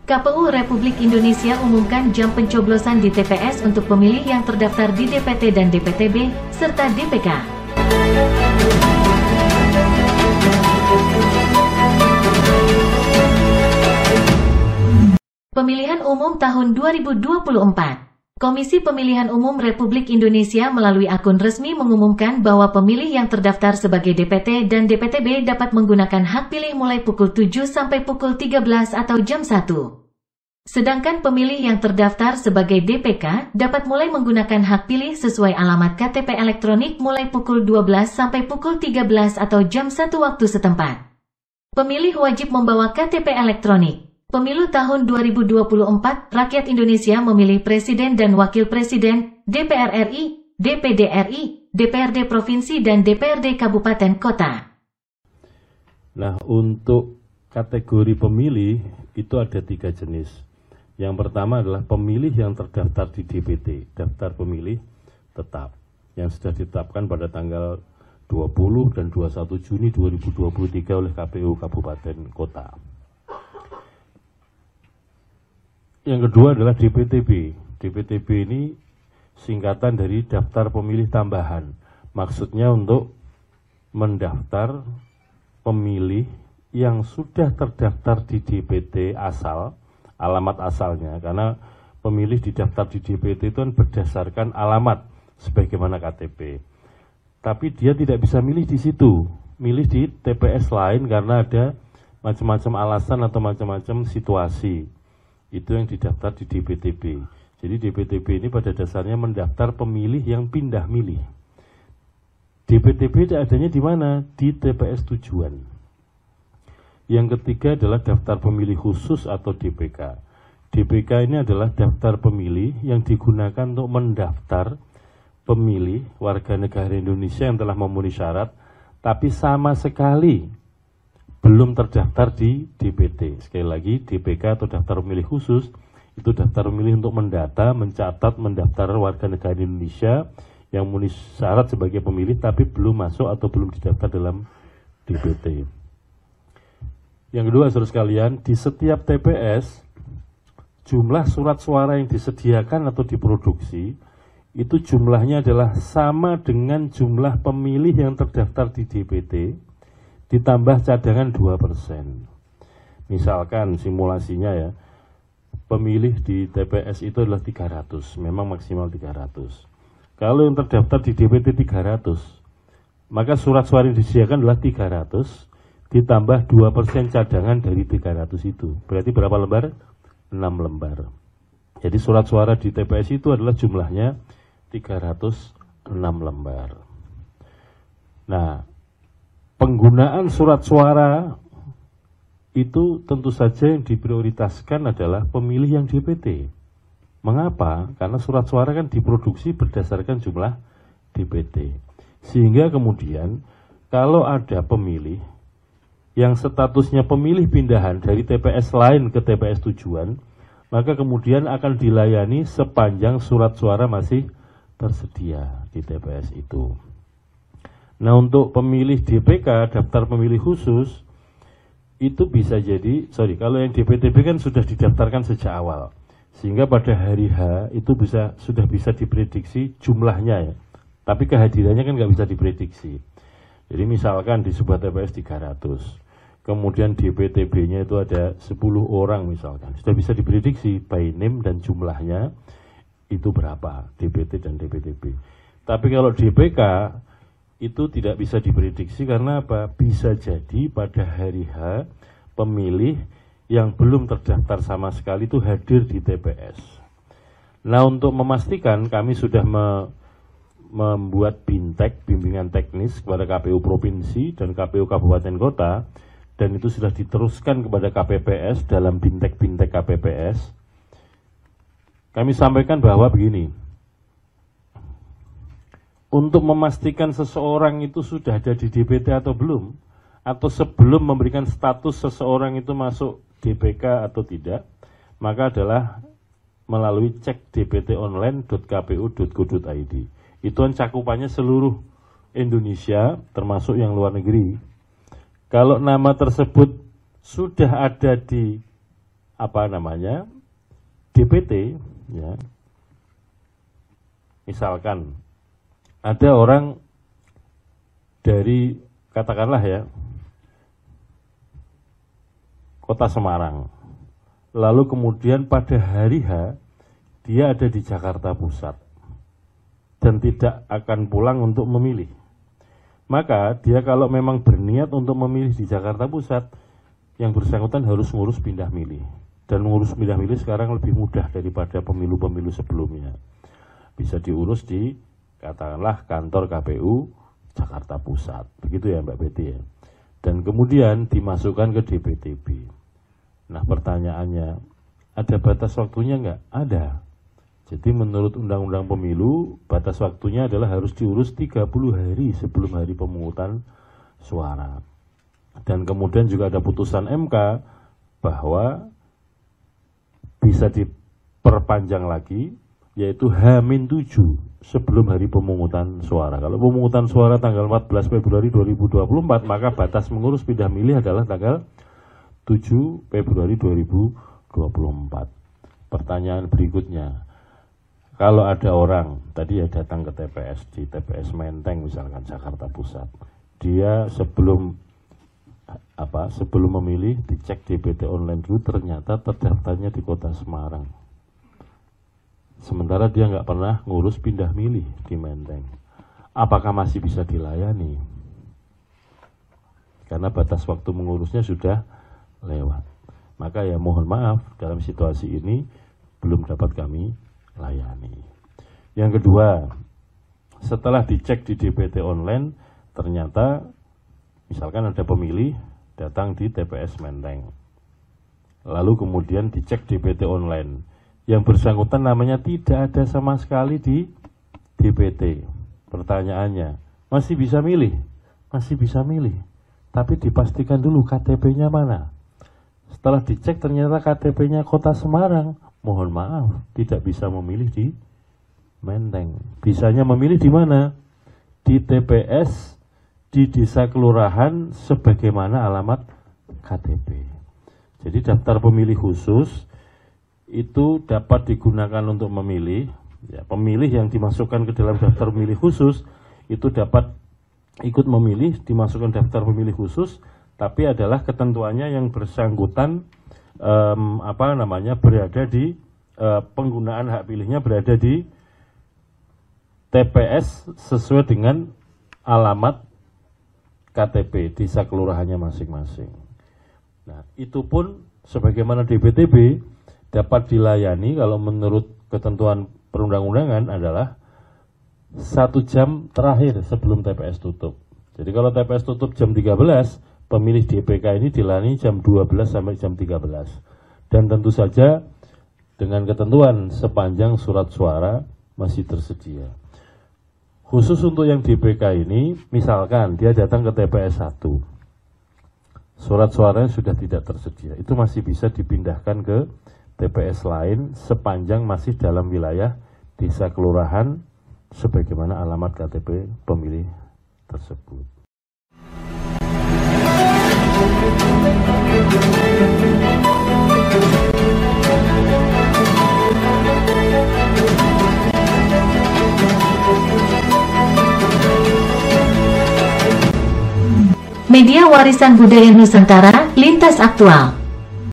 KPU Republik Indonesia umumkan jam pencoblosan di TPS untuk pemilih yang terdaftar di DPT dan DPTB, serta DPK. Pemilihan Umum tahun 2024. Komisi Pemilihan Umum Republik Indonesia melalui akun resmi mengumumkan bahwa pemilih yang terdaftar sebagai DPT dan DPTB dapat menggunakan hak pilih mulai pukul 7 sampai pukul 13 atau jam 1. Sedangkan pemilih yang terdaftar sebagai DPK dapat mulai menggunakan hak pilih sesuai alamat KTP elektronik mulai pukul 12 sampai pukul 13 atau jam 1 waktu setempat. Pemilih wajib membawa KTP elektronik. Pemilu tahun 2024, rakyat Indonesia memilih Presiden dan Wakil Presiden, DPR RI, DPD RI, DPRD Provinsi, dan DPRD Kabupaten Kota. Nah, untuk kategori pemilih itu ada 3 jenis. Yang pertama adalah pemilih yang terdaftar di DPT, daftar pemilih tetap, yang sudah ditetapkan pada tanggal 20 dan 21 Juni 2023 oleh KPU Kabupaten Kota. Yang kedua adalah DPTB. DPTB ini singkatan dari daftar pemilih tambahan. Maksudnya untuk mendaftar pemilih yang sudah terdaftar di DPT asal, alamat asalnya. Karena pemilih didaftar di DPT itu kan berdasarkan alamat sebagaimana KTP. Tapi dia tidak bisa milih di situ, milih di TPS lain karena ada macam-macam alasan atau macam-macam situasi. Itu yang didaftar di DPTB. Jadi DPTB ini pada dasarnya mendaftar pemilih yang pindah milih. DPTB adanya di mana? Di TPS tujuan. Yang ketiga adalah daftar pemilih khusus atau DPK. DPK ini adalah daftar pemilih yang digunakan untuk mendaftar pemilih warga negara Indonesia yang telah memenuhi syarat, tapi sama sekali belum terdaftar di DPT. Sekali lagi, DPK atau daftar pemilih khusus itu daftar pemilih untuk mendata, mencatat, mendaftar warga negara Indonesia yang memenuhi syarat sebagai pemilih tapi belum masuk atau belum didaftar dalam DPT. Yang kedua, saudara sekalian, di setiap TPS jumlah surat suara yang disediakan atau diproduksi itu jumlahnya adalah sama dengan jumlah pemilih yang terdaftar di DPT ditambah cadangan 2%. Misalkan simulasinya ya, pemilih di TPS itu adalah 300, memang maksimal 300. Kalau yang terdaftar di DPT 300, maka surat suara yang disediakan adalah 300, ditambah 2% cadangan dari 300 itu. Berarti berapa lembar? 6 lembar. Jadi surat suara di TPS itu adalah jumlahnya 306 lembar. Nah, penggunaan surat suara itu tentu saja yang diprioritaskan adalah pemilih yang DPT. Mengapa? Karena surat suara kan diproduksi berdasarkan jumlah DPT. Sehingga kemudian kalau ada pemilih yang statusnya pemilih pindahan dari TPS lain ke TPS tujuan, maka kemudian akan dilayani sepanjang surat suara masih tersedia di TPS itu. Nah, untuk pemilih DPK, daftar pemilih khusus, itu bisa jadi, kalau yang DPTB kan sudah didaftarkan sejak awal. Sehingga pada hari H itu sudah bisa diprediksi jumlahnya ya. Tapi kehadirannya kan nggak bisa diprediksi. Jadi misalkan di sebuah TPS 300, kemudian DPTB-nya itu ada 10 orang misalkan. Sudah bisa diprediksi by name dan jumlahnya itu berapa, DPT dan DPTB. Tapi kalau DPK, itu tidak bisa diprediksi karena apa? Bisa jadi pada hari H pemilih yang belum terdaftar sama sekali itu hadir di TPS. Nah, untuk memastikan kami sudah membuat BINTEK, bimbingan teknis kepada KPU Provinsi dan KPU Kabupaten Kota, dan itu sudah diteruskan kepada KPPS dalam BINTEK KPPS. Kami sampaikan bahwa begini, untuk memastikan seseorang itu sudah ada di DPT atau belum, atau sebelum memberikan status seseorang itu masuk DPK atau tidak, maka adalah melalui cek dptonline.kpu.go.id. Itu kan cakupannya seluruh Indonesia, termasuk yang luar negeri. Kalau nama tersebut sudah ada di DPT, ya. Misalkan ada orang dari, katakanlah ya, Kota Semarang, lalu kemudian pada hari H dia ada di Jakarta Pusat dan tidak akan pulang untuk memilih. Maka dia kalau memang berniat untuk memilih di Jakarta Pusat, yang bersangkutan harus ngurus pindah milih. Dan ngurus pindah milih sekarang lebih mudah daripada pemilu-pemilu sebelumnya. Bisa diurus di, katakanlah, kantor KPU Jakarta Pusat. Begitu ya Mbak Betty ya. Dan kemudian dimasukkan ke DPTB. Nah pertanyaannya, ada batas waktunya nggak? Ada. Jadi menurut Undang-Undang Pemilu, batas waktunya adalah harus diurus 30 hari sebelum hari pemungutan suara. Dan kemudian juga ada putusan MK bahwa bisa diperpanjang lagi, yaitu H-7 sebelum hari pemungutan suara. Kalau pemungutan suara tanggal 14 Februari 2024, maka batas mengurus pindah milih adalah tanggal 7 Februari 2024. Pertanyaan berikutnya, kalau ada orang tadi ya datang ke TPS, di TPS Menteng misalkan Jakarta Pusat, dia sebelum memilih dicek DPT online dulu, ternyata terdaftarnya di Kota Semarang. Sementara dia nggak pernah ngurus pindah milih di Menteng. Apakah masih bisa dilayani? Karena batas waktu mengurusnya sudah lewat. Maka ya mohon maaf, dalam situasi ini belum dapat kami layani. Yang kedua, setelah dicek di DPT online, ternyata misalkan ada pemilih datang di TPS Menteng, lalu kemudian dicek DPT online, yang bersangkutan namanya tidak ada sama sekali di DPT. Pertanyaannya, masih bisa milih? Masih bisa milih, tapi dipastikan dulu KTP-nya mana. Setelah dicek ternyata KTP-nya Kota Semarang, mohon maaf, tidak bisa memilih di Menteng. Bisanya memilih di mana? Di TPS, di desa kelurahan, sebagaimana alamat KTP. Jadi daftar pemilih khusus itu dapat digunakan untuk memilih. Ya, pemilih yang dimasukkan ke dalam daftar pemilih khusus itu dapat ikut memilih, dimasukkan daftar pemilih khusus, tapi adalah ketentuannya yang bersangkutan berada di penggunaan hak pilihnya berada di TPS sesuai dengan alamat KTP desa kelurahannya masing-masing. Nah, itu pun sebagaimana DPTB dapat dilayani kalau menurut ketentuan perundang-undangan adalah 1 jam terakhir sebelum TPS tutup. Jadi kalau TPS tutup jam 13, pemilih DPK ini dilayani jam 12 sampai jam 13. Dan tentu saja dengan ketentuan sepanjang surat suara masih tersedia. Khusus untuk yang DPK ini, misalkan dia datang ke TPS 1, surat suaranya sudah tidak tersedia, itu masih bisa dipindahkan ke TPS lain sepanjang masih dalam wilayah desa kelurahan sebagaimana alamat KTP pemilih tersebut. Media Warisan Budaya Nusantara, Lintas Aktual.